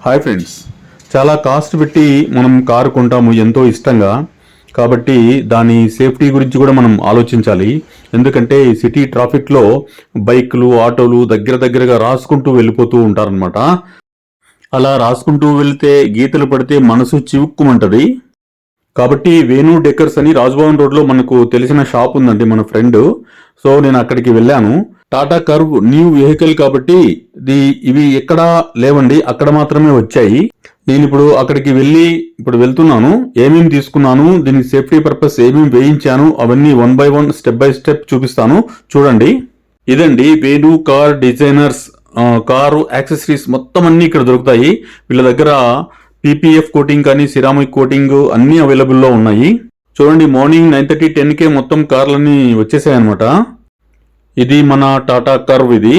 Hi friends, చాలా cost పెట్టి మనం కారు కొంటాము ఎంతో ఇష్టంగా. కాబట్టి దాని సేఫ్టీ గురించి కూడా మనం ఆలోచించాలి. ఎందుకంటే సిటీ ట్రాఫిక్లో బైకులు, ఆటోలు దగ్గరగా రాసుకుంటూ వెళ్ళిపోతూ ఉంటారనమాట. అలా రాసుకుంటూ వెళ్తే గీతలు పడితే మనసు చివుక్కుమంటది. కాబట్టి వేణు డెకర్స్ అని రాజ్భవన్ రోడ్లో మనకు తెలిసిన షాప్ ఉందండి, మన ఫ్రెండ్. సో నేను అక్కడికి వెళ్ళాను. టాటా కర్వ్ న్యూ వెహికల్ కాబట్టి ఇవి ఎక్కడా లేవండి, అక్కడ మాత్రమే వచ్చాయి. నేను ఇప్పుడు అక్కడికి వెళ్తున్నాను. ఏమేమి తీసుకున్నాను, దీని సేఫ్టీ పర్పస్ ఏమేమి వేయించాను, అవన్నీ 1 by 1 స్టెప్ బై స్టెప్ చూపిస్తాను, చూడండి. ఇదండి Venu car designers car accessories మొత్తం అన్ని ఇక్కడ దొరుకుతాయి. వీళ్ళ దగ్గర పీపీఎఫ్ కోటింగ్ కానీ సిరామిక్ కోటింగ్ అన్నీ అవైలబుల్లో ఉన్నాయి. చూడండి, మార్నింగ్ 9:30 10కే మొత్తం కార్లన్నీ వచ్చేసాయి అనమాట. ఇది మన టాటా కర్వ్ ఇది.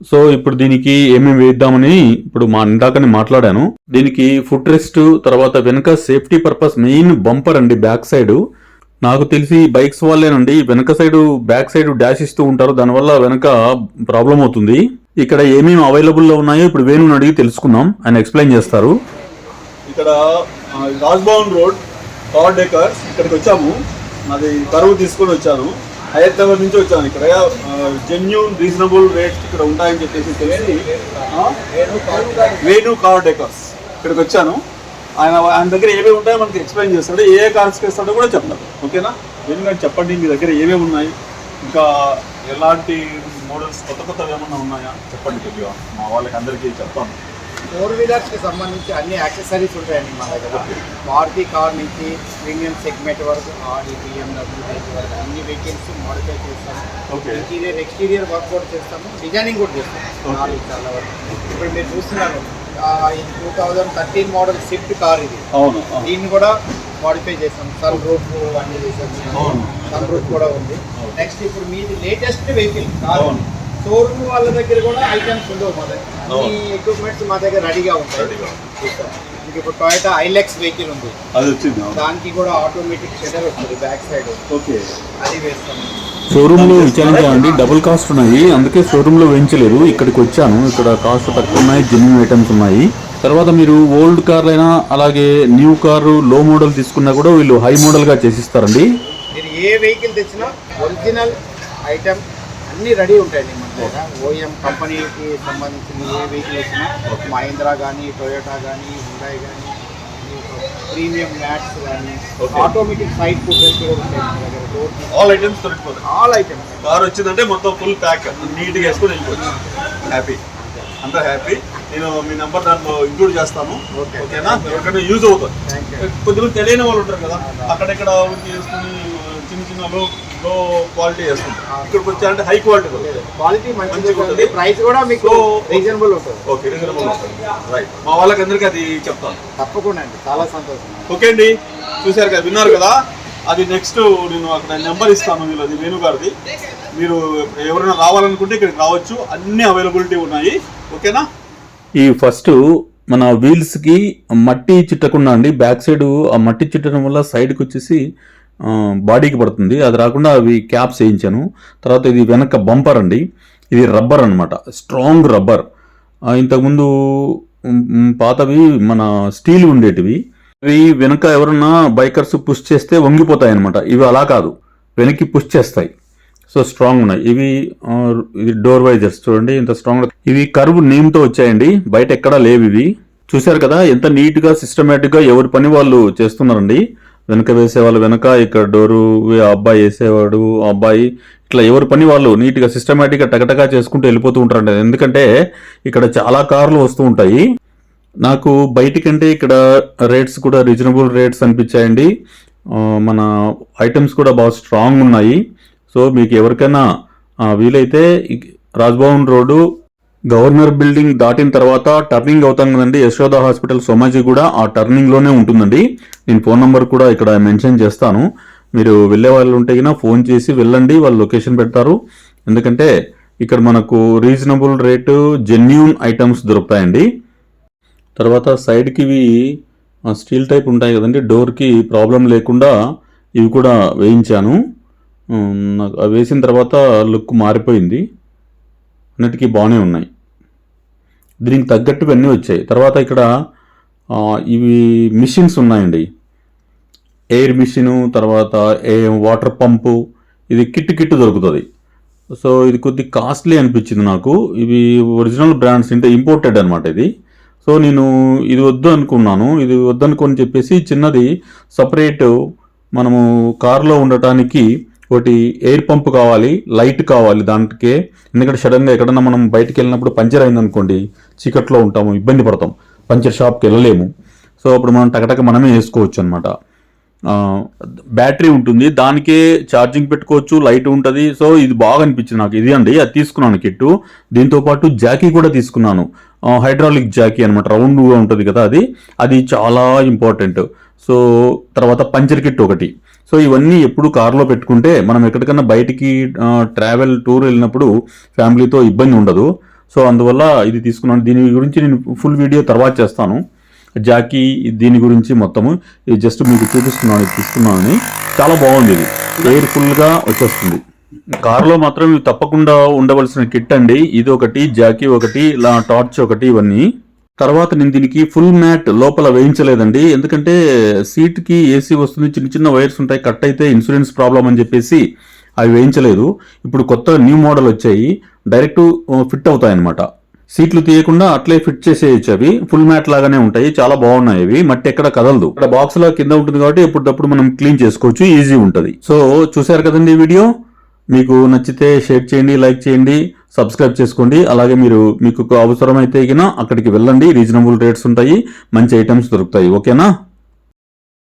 సో ఇప్పుడు దీనికి ఏమేమి వేద్దామని ఇప్పుడు ఇందాకనే మాట్లాడాను. దీనికి ఫుట్ రెస్ట్, తర్వాత వెనక సేఫ్టీ పర్పస్ మెయిన్ బంపర్ అండి, బ్యాక్ సైడ్. నాకు తెలిసి బైక్స్ వాళ్ళేనండి వెనక సైడ్ బ్యాక్ సైడ్ డాష్ ఇస్తూ ఉంటారు, దానివల్ల వెనక ప్రాబ్లం అవుతుంది. ఇక్కడ ఏమేమి అవైలబుల్లో ఉన్నాయో ఇప్పుడు వేణుని అడిగి తెలుసుకుందాం, ఆయన ఎక్స్ప్లెయిన్ చేస్తారు. ఇక్కడ రాజ్భవన్ రోడ్ కార్ డెకర్స్ ఇక్కడికి వచ్చాము. నాది కరువు తీసుకొని వచ్చాను, హైయర్ లెవెల్ నుంచి వచ్చాను. ఇక్కడ జెన్యూన్ రీజనబుల్ రేట్స్ ఇక్కడ ఉంటాయని చెప్పేసి తెలిసి వేణు కార్ డెకర్స్ ఇక్కడికి వచ్చాను. ఆయన దగ్గర ఏమేమి ఉంటాయో మనకి ఎక్స్ప్లెయిన్ చేస్తాడు, ఏ కార్స్కి ఇస్తాడో కూడా చెప్తాడు. ఓకేనా? ఎందుకంటే చెప్పండి, మీ దగ్గర ఏమేమి ఉన్నాయి, ఇంకా ఎలాంటి మోడల్స్ కొత్తవి ఏమన్నా ఉన్నాయా చెప్పండి కొద్దిగా, మా వాళ్ళకి అందరికీ చెప్తాను. 4 వీలర్స్కి సంబంధించి అన్ని యాక్సెసరీస్ ఉంటాయండి మా దగ్గర. మారుతి కార్ నుంచి ప్రీమియం సెగ్మెంట్ వరకు ఆడి, BMW వరకు అన్ని వెహికల్స్ మోడిఫై చేస్తాము. ఇంటీరియర్ ఎక్స్టీరియర్ వర్క్ కూడా చేస్తాము, డిజైనింగ్ కూడా చేస్తాము. చాలా వరకు ఇప్పుడు మీరు చూస్తున్నారు, ఇది 2013 మోడల్ స్విఫ్ట్ కార్ ఇది. దీన్ని కూడా మోడిఫై చేస్తాం, సన్ రూఫ్ అన్ని చేసాము, సన్ రూఫ్ కూడా ఉంది. నెక్స్ట్ ఇప్పుడు మీది లేటెస్ట్ వెహికల్ కార్, షోరూమ్ వాళ్ళ దగ్గర కూడా ఐటమ్స్ ఉండవు, మా దగ్గర అన్ని ఎక్విప్మెంట్స్ మా దగ్గర రెడీగా ఉంటాయి. మీకు ఇప్పుడు టొయోటా ఐలెక్స్ వెహికల్ ఉంది, అది వచ్చింది. దానికి కూడా ఆటోమేటిక్ షటర్ వస్తుంది బ్యాక్ సైడ్, అది వేస్తాము. షోరూమ్ లో విచారించానండి, డబుల్ కాస్ట్ ఉన్నాయి, అందుకే షోరూమ్ లో వేయించలేదు. ఇక్కడికి వచ్చాను, ఇక్కడ కాస్ట్ తక్కువ ఉన్నాయి, జెన్యూన్ ఐటమ్స్ ఉన్నాయి. తర్వాత మీరు ఓల్డ్ కార్ అయినా అలాగే న్యూ కారు లో మోడల్ తీసుకున్నా కూడా వీళ్ళు హై మోడల్ గా చేసిస్తారండి. మీరు ఏ వెహికల్ తెచ్చినా ఒరిజినల్ ఐటమ్ అన్నీ రెడీ ఉంటాయండి మన దగ్గర. ఓఎం కంపెనీకి సంబంధించిన ఏ వెహికల్ వచ్చినా, మహీంద్రా కానీ, టొయోటా కానీ, హుండాయ్ కానీ, ప్రీమియం మ్యాట్స్ కానీ, ఆటోమేటిక్ సైడ్ ఫుటేజ్ కూడా ఉంటాయి మన దగ్గర. ఆల్ ఐటమ్స్ దొరికిపోతాయి. ఆల్ ఐటమ్స్ కార్ వచ్చిందంటే మొత్తం ఫుల్ ప్యాక్ నీట్గా వేసుకొని వెళ్ళిపోవచ్చు. హ్యాపీ, అంతా హ్యాపీ. నేను మీ నెంబర్ దాంట్లో ఇంక్లూడ్ చేస్తాను, ఓకేనా? ఎవరికైనా యూజ్ అవుతుంది. కొద్దిమంది తెలియని వాళ్ళు ఉంటారు కదా, అక్కడెక్కడ వేసుకుని చిన్న లో క్వాలిటీ వేసుకుంటాం. ఇక్కడికి వచ్చారంటే హై క్వాలిటీ మంచిగా ఉంటుంది, ప్రైస్ కూడా మీకు రీజనబుల్ ఉంటుంది. ఓకే, రీజనబుల్ ఉంటుంది. రైట్, మా వాళ్ళకి అందరికీ అది చెప్తాను. తప్పకుండా అండి, చాలా సంతోషం. ఓకే అండి, చూశారు కదా, విన్నారు కదా. అది నెక్స్ట్ నేను అక్కడ నెంబర్ ఇస్తాను వీళ్ళది, వేణు గారిది. మీరు ఎవరైనా రావాలనుకుంటే ఇక్కడికి రావచ్చు, అన్ని అవైలబిలిటీ ఉన్నాయి. ఓకేనా? ఈ ఫస్ట్ మన వీల్స్కి మట్టి చిట్టకుండా అండి, బ్యాక్ సైడ్ ఆ మట్టి చిట్టడం వల్ల సైడ్కి వచ్చేసి బాడీకి పడుతుంది, అది రాకుండా అవి క్యాప్స్ వేయించాను. తర్వాత ఇది వెనక బంపర్ అండి, ఇది రబ్బర్ అనమాట, స్ట్రాంగ్ రబ్బర్. ఇంతకుముందు పాతవి మన స్టీల్ ఉండేటివి, ఇవి వెనక ఎవరన్నా బైకర్స్ పుష్ చేస్తే వంగిపోతాయి అనమాట. ఇవి అలా కాదు, వెనక్కి పుష్ చేస్తాయి. సో స్ట్రాంగ్ ఉన్నాయి ఇవి. ఇది డోర్ వైజర్స్ చూడండి ఎంత స్ట్రాంగ్. ఇవి కర్వ్ నేమ్తో వచ్చాయండి, బయట ఎక్కడా లేవు ఇవి. చూశారు కదా ఎంత నీట్గా సిస్టమేటిక్గా ఎవరి పని వాళ్ళు చేస్తున్నారండి. వెనక వేసేవాళ్ళు వెనక, ఇక్కడ డోరు ఆ అబ్బాయి వేసేవాడు ఆ అబ్బాయి, ఇట్లా ఎవరి పని వాళ్ళు నీట్గా సిస్టమేటిక్గా టకటగా చేసుకుంటూ వెళ్ళిపోతూ ఉంటారండి. ఎందుకంటే ఇక్కడ చాలా కార్లు వస్తూ ఉంటాయి. నాకు బయటికంటే ఇక్కడ రేట్స్ కూడా రీజనబుల్ రేట్స్ అనిపించాయండి. మన ఐటమ్స్ కూడా బాగా స్ట్రాంగ్ ఉన్నాయి. సో మీకు ఎవరికైనా వీలైతే రాజ్భవన్ రోడ్డు గవర్నర్ బిల్డింగ్ దాటిన తర్వాత టర్నింగ్ అవుతాం కదండి, యశోద హాస్పిటల్ సోమాజీ కూడా ఆ టర్నింగ్లోనే ఉంటుందండి. నేను ఫోన్ నెంబర్ కూడా ఇక్కడ మెన్షన్ చేస్తాను. మీరు వెళ్ళే వాళ్ళు ఉంటే కన్నా ఫోన్ చేసి వెళ్ళండి, వాళ్ళు లొకేషన్ పెడతారు. ఎందుకంటే ఇక్కడ మనకు రీజనబుల్ రేటు జెన్యూన్ ఐటమ్స్ దొరుకుతాయండి. తర్వాత సైడ్కి ఇవి స్టీల్ టైప్ ఉంటాయి కదండి, డోర్కి ప్రాబ్లం లేకుండా ఇవి కూడా వేయించాను. నాకు వేసిన తర్వాత లుక్ మారిపోయింది. అన్నిటికీ బాగానే ఉన్నాయి. దీనికి తగ్గట్టువన్నీ వచ్చాయి. తర్వాత ఇక్కడ ఇవి మిషన్స్ ఉన్నాయండి, ఎయిర్ మిషను, తర్వాత వాటర్ పంపు, ఇది కిట్ దొరుకుతుంది. సో ఇది కొద్ది కాస్ట్లీ అనిపించింది నాకు. ఇవి ఒరిజినల్ బ్రాండ్స్ అంటే ఇంపోర్టెడ్ అనమాట ఇది. సో నేను ఇది వద్దు అనుకున్నాను. ఇది వద్దనుకొని చెప్పేసి చిన్నది సపరేట్ మనము కారులో ఉండటానికి ఒకటి ఎయిర్ పంప్ కావాలి, లైట్ కావాలి దానికే. ఎందుకంటే సడన్గా ఎక్కడన్నా మనం బయటికి వెళ్ళినప్పుడు పంచర్ అయిందనుకోండి, చీకట్లో ఉంటాము, ఇబ్బంది పడతాం, పంచర్ షాప్కి వెళ్ళలేము. సో అప్పుడు మనం టకటక మనమే వేసుకోవచ్చు అనమాట. బ్యాటరీ ఉంటుంది, దానికే ఛార్జింగ్ పెట్టుకోవచ్చు, లైట్ ఉంటుంది. సో ఇది బాగా అనిపించింది నాకు. ఇది అండి అది తీసుకున్నాను కిట్టు. దీంతోపాటు జాకీ కూడా తీసుకున్నాను, హైడ్రాలిక్ జాకీ అనమాట, రౌండ్గా ఉంటుంది కదా అది చాలా ఇంపార్టెంట్. సో తర్వాత పంచర్ కిట్ ఒకటి. సో ఇవన్నీ ఎప్పుడు కారులో పెట్టుకుంటే మనం ఎక్కడికన్నా బయటికి ట్రావెల్ టూర్ వెళ్ళినప్పుడు ఫ్యామిలీతో ఇబ్బంది ఉండదు. సో అందువల్ల ఇది తీసుకున్నాను. దీని గురించి నేను ఫుల్ వీడియో తర్వాత చేస్తాను. జాకీ దీని గురించి మొత్తము ఇది జస్ట్ మీకు చూపిస్తున్నాను. ఇది తీసుకున్నానని చాలా బాగుంది. ఇది ఎయిర్ ఫుల్గా వచ్చేస్తుంది. కారులో మాత్రం ఇవి తప్పకుండా ఉండవలసిన కిట్ అండి. ఇది ఒకటి, జాకీ ఒకటి, ఇలా టార్చ్ ఒకటి, ఇవన్నీ. తర్వాత నేను దీనికి ఫుల్ మ్యాట్ లోపల వేయించలేదండి, ఎందుకంటే సీట్కి ఏసీ వస్తుంది, చిన్న వైర్స్ ఉంటాయి, కట్ అయితే ఇన్సూరెన్స్ ప్రాబ్లం అని చెప్పేసి అవి వేయించలేదు. ఇప్పుడు కొత్త న్యూ మోడల్ వచ్చాయి, డైరెక్ట్ ఫిట్ అవుతాయి అనమాట. సీట్లు తీయకుండా అట్లే ఫిట్ చేసేయచ్చు. అవి ఫుల్ మ్యాట్ లాగానే ఉంటాయి, చాలా బాగున్నాయి. అవి మట్టి ఎక్కడ కదలదు. ఇక్కడ బాక్స్ లా కింద ఉంటుంది కాబట్టి ఎప్పటికప్పుడు మనం క్లీన్ చేసుకోవచ్చు, ఈజీ ఉంటుంది. సో చూసారు కదండి వీడియో. మీకు నచ్చితే షేర్ చేయండి, లైక్ చేయండి, సబ్స్క్రైబ్ చేసుకోండి. అలాగే మీకు అవసరమైతే అక్కడికి వెళ్ళండి, రీజనబుల్ రేట్స్ ఉంటాయి, మంచి ఐటమ్స్ దొరుకుతాయి. ఓకేనా?